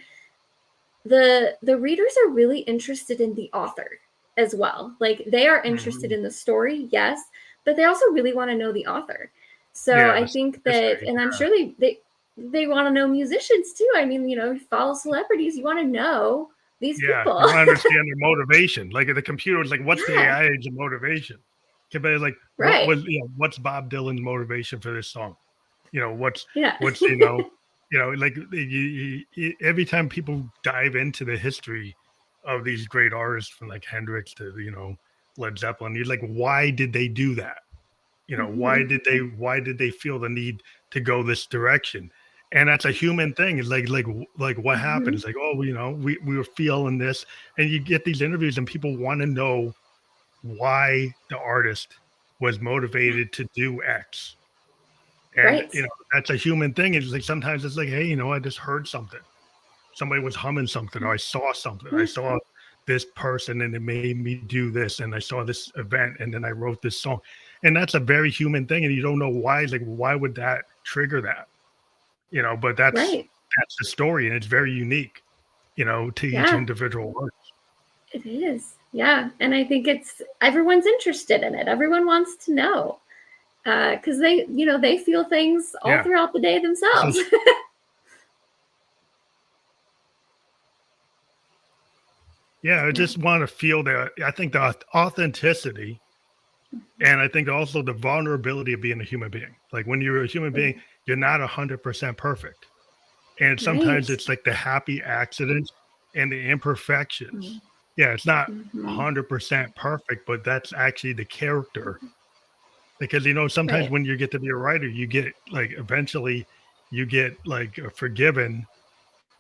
the readers are really interested in the author as well. Like they are interested Mhm. in the story, yes, but they also really want to know the author. So Yeah. I This think that, history. and I'm Yeah. sure they want to know musicians too. I mean, you follow celebrities, you want to know these Yeah, people. you want to understand their motivation. Like the computer was like, "What's the Yeah, AI agent motivation?" But like, right. what's Bob Dylan's motivation for this song? What's Yeah. what's like every time people dive into the history of these great artists from like Hendrix to Led Zeppelin, you're like, why did they do that? Hmm. Why did they feel the need to go this direction? And that's a human thing. It's like what happened? Hmm. It's like, oh, we were feeling this, and you get these interviews, and people want to know why the artist was Yeah. motivated to do X. And Right. that's a human thing. It's like sometimes it's like, hey, I just heard something. Somebody was humming something, or I saw something. I Yeah. saw this person, and it made me do this, and I saw this event, and then I wrote this song. And that's a very human thing, and you don't know why. It's like, why would that trigger that? But Right. that's the story, and it's very unique, to each Yeah. individual artist. It is. Yeah. And I think it's everyone's interested in it. Everyone wants to know. Because they feel things all Yeah. throughout the day So themselves. Yeah, I Yeah. just want to feel that. I think the authenticity, Mhm. and I think also the vulnerability of being a human being. Like when you're a human being, Mhm. you're not 100% perfect. And sometimes Right. it's like the happy accidents and the imperfections. Mm. Yeah, it's not Mhm. 100% perfect, but that's actually the character. Because, sometimes Right. when you get to be a writer, you get like eventually you get like forgiven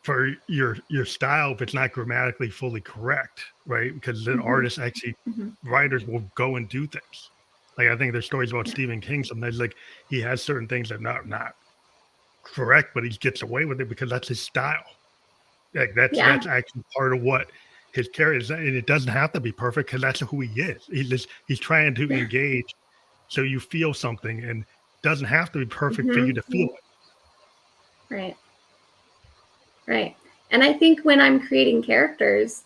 for your style if it's not grammatically fully correct, right? Because then Mhm. artists actually Mhm. writers will go and do things. Like I think there's stories about Yeah. Stephen King. Sometimes like he has certain things that not correct, but he gets away with it because that's his style. Like that's Yeah. actually part of what his character is, and it doesn't have to be perfect because that's who he is. He's trying to Yeah. engage so you feel something, and doesn't have to be perfect for you Mhm. to feel it. Right. Right. And I think when I'm creating characters,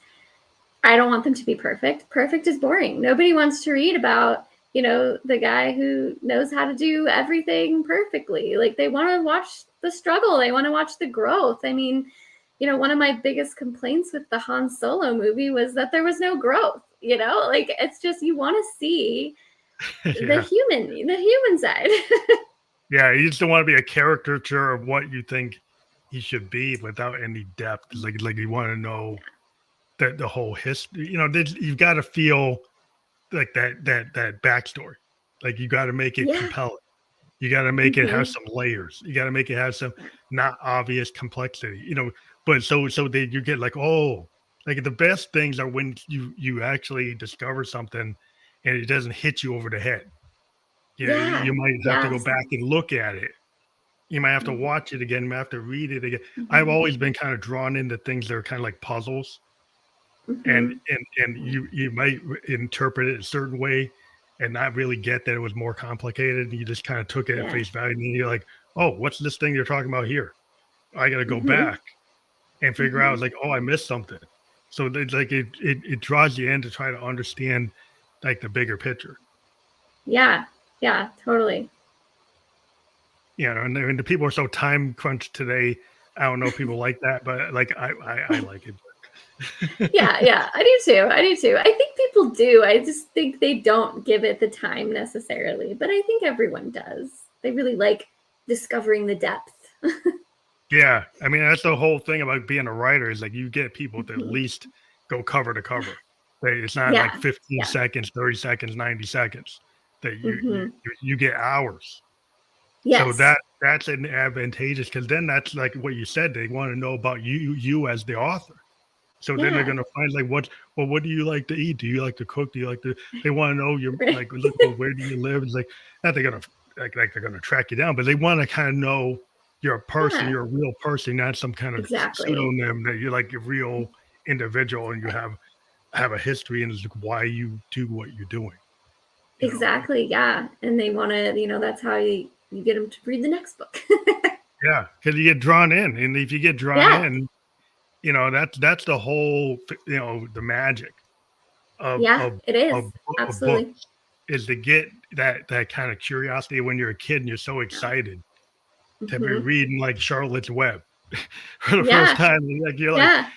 I don't want them to be perfect. Perfect is boring. Nobody wants to read about, the guy who knows how to do everything perfectly. Like they want to watch the struggle, they want to watch the growth. I mean, one of my biggest complaints with the Han Solo movie was that there was no growth, Like it's just you want to see Yeah. the human side. Yeah, you just don't want to be a caricature of what you think he should be without any depth. It's like you want to know that the whole history. You've got to feel like that backstory. Like you got to make it Yeah. compelling. You got to make it have Mhm. some layers. You got to make it have some Yeah. not obvious complexity. But so that you get like, oh, like the best things are when you actually discover something and it doesn't hit you over the head. Yeah. You might have to go Yes. back and look at it. You might have to Mhm. watch it again. You might have to read it again. I've Mhm. always been kind of drawn into things that are kind of like puzzles, and Mhm. you might interpret it a certain way and not really get that it was more complicated. You just kind of took it at Yeah. face value, and you're like, "Oh, what's this thing you're talking about here? I got to go Mhm. back and figure out." Mhm. Like, "Oh, I missed something." So it's like it draws you in to try to understand like the bigger picture. Yeah. Yeah, totally. And the people are so time crunched today. I don't know if people like that, but like I like it. Yeah, yeah, I do too. I do too. I think people do. I just think they don't give it the time necessarily, but I think everyone does. They really like discovering the depth. Yeah, I mean, that's the whole thing about being a writer is like you get people to at Mhm. least go cover to cover. It's not like Yeah. 15 Yeah. seconds, 30 seconds, 90 seconds that Mhm. you get hours. So Yes. that's an advantageous because then that's like what you said. They want to know about you as the author. So then they're Yeah. gonna find like what do you like to eat? Do you like to cook? Do you like to they want to know your Right. like look well, where do you live? It's like not they're gonna like they're gonna track you down, but they want to kind of know you're a person, Yeah. you're a real person, not some kind of Exactly. pseudonym that you're like a real individual and you have a history and it's like why you do what you're doing, like Exactly. Yeah. And they want to, that's how you get them to read the next book. yeah, because you get drawn in. And if you get drawn Yeah. in, that's the whole the magic of Yeah, of it is. of Absolutely. books is to get that kind of curiosity when you're a kid and you're so Yeah. excited to be Mhm. reading like Charlotte's Web for the first Yeah. time. And like you're Yeah.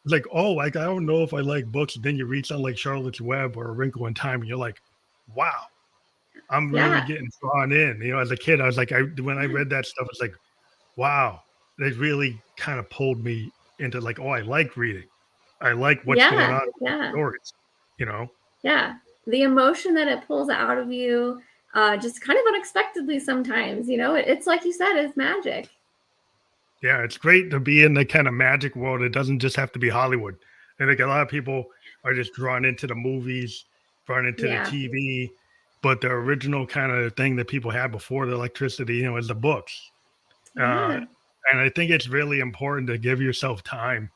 like, oh, like I don't know if I like books. And then you read something like Charlotte's Web or A Wrinkle in Time, and you're like, wow, I'm really Yeah. getting drawn in. As a kid, I was like, when I Yeah. read that stuff, it's like, wow, they really kind of pulled me into like, oh, I like reading. I like what's going Yeah. on with these Yeah. stories, you know? Yeah. The emotion that it pulls out of you, just kind of unexpectedly sometimes, it's like you said, it's magic. Yeah, it's great to be in the kind of magic world. It doesn't just have to be Hollywood. I think a lot of people are just drawn into the movies, drawn into the Yeah. TV, but the original kind of thing that people had before the electricity, is the books. Uh, Yeah. and I think it's really important to give yourself time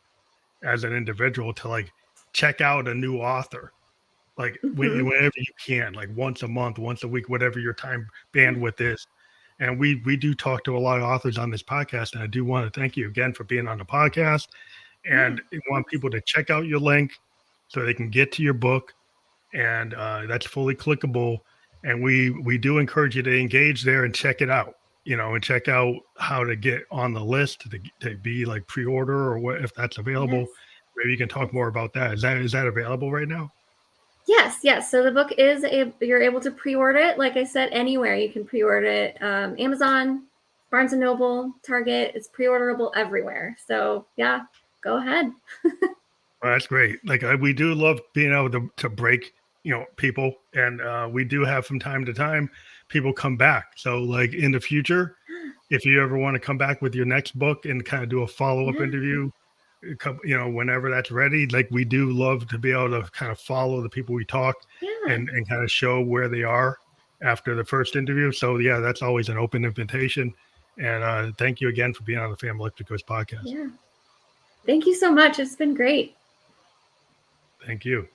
as an individual to like check out a new author, like Hmm. whenever you can, like once a month, once a week, whatever your time Yeah. bandwidth is. And we do talk to a lot of authors on this podcast, and I do want to thank you again for being on the podcast. Yeah. And I Of want course. people to check out your link so they can get to your book, and that's fully clickable. And we do encourage you to engage there and check it out. And check out how to get on the list to be like pre-order or what if that's Yes. available. maybe you can talk more about that. Is that available right now? Yes. So the book you're able to pre-order it. Like I said, anywhere you can pre-order it. Amazon, Barnes and Noble, Target. It's pre-orderable everywhere. So yeah, go ahead. Well, that's great. Like we do love being able to break, people, and we do have from time to time people come back. So like in the future, if you ever want to come back with your next book and kind of do a follow up Yeah, interview, whenever that's ready, like we do love to be able to kind of follow the people we talk yeah, and kind of show where they are after the first interview. So yeah, that's always an open invitation. And thank you again for being on the Family Electricos podcast. yeah. Thank you so much. It's been great. Thank you.